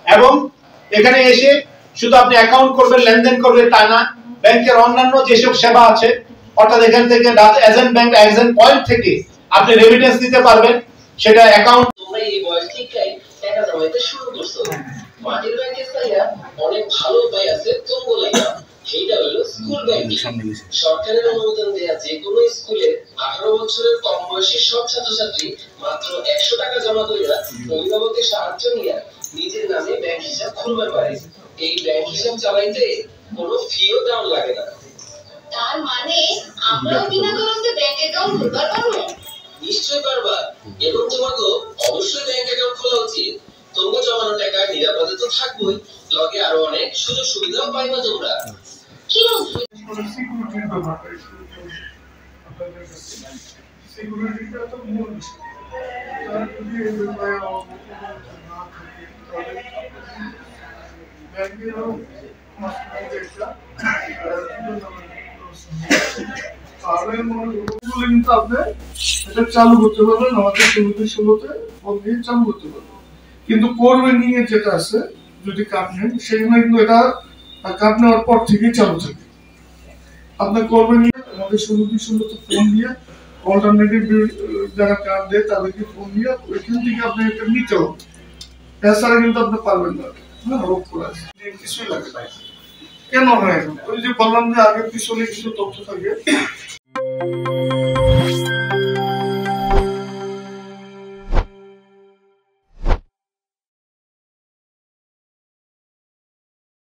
এবং এখানে এসে শুধু আপনি অ্যাকাউন্ট করবেন, লেনদেন করবেন তা না, ব্যাংকের অন্যান্য যেসব সেবা আছে, অর্থাৎ এখান থেকে এজেন্ট ব্যাংক এজেন্ট পয়েন্ট থেকে আপনি রেমিটেন্স দিতে পারবেন। সেটা অ্যাকাউন্ট তোমরা এই বয়স থেকেই টাকা জমাইতে শুরু করছো। মাটির ব্যাংকের চাইয়া অনেক ভালো উপায় আছে তোমরা লাগা। সেইটা হলো স্কুল ব্যাংকিং। সরকারের অনুমোদন দেয়া যে কোনো স্কুলে 18 বছরের কম বয়সী সব ছাত্রছাত্রী মাত্র 100 টাকা জমা কইরা অভিভাবকের সাহায্য নিয়ে নিজের নামে ব্যাংক হিসাব খুলতে পারে। এই ব্যাংক হিসাব চালাইতে কোনো ফিও দেওয়া লাগে না। তার মানে আমরাও বিনা খরচে ব্যাংক অ্যাকাউন্ট খুলতে পারবো? নিশ্চয় পারবা। এবং তোমাকে অবশ্যই ব্যাংক অ্যাকাউন্ট খোলা উচিত। তোমরা জমানো টাকা নিরাপদে তো থাকবেই, লগে আরো অনেক সুযোগ সুবিধাও পাইবা তোমরা। কি বলছো? সিকিউরিটির ব্যাপারটা সিকিউরিটিটা তো মূল বিষয়। তার যদি এই ব্যাপারে না থাকে তাহলে ব্যাংকেরও কিন্তু আপনি এটা চালু করতে পারবেন, আমাদের ষোলোতে চালু করতে পারবেন। কিন্তু কোর ব্যাংকিং এর যেটা আছে, যদি কার্ড নেন সেখানে কিন্তু এটা কার্ড নেওয়ার পর থেকেই চালু থাকে। আপনার কোর ব্যাংকিং আমাদের ষোলোতে ফোন দিয়ে অল্টারনেটিভ যারা কার্ড দেয় তাদেরকে ফোন দিয়ে ওইখান থেকে আপনি এটা নিতে হবে। এছাড়া কিন্তু আপনি পারবেন না। রোগ করা আছে কিছুই লাগে না। কেন হয়? ওই যে বললাম যে আগের পিছনে কিছু তথ্য থাকে।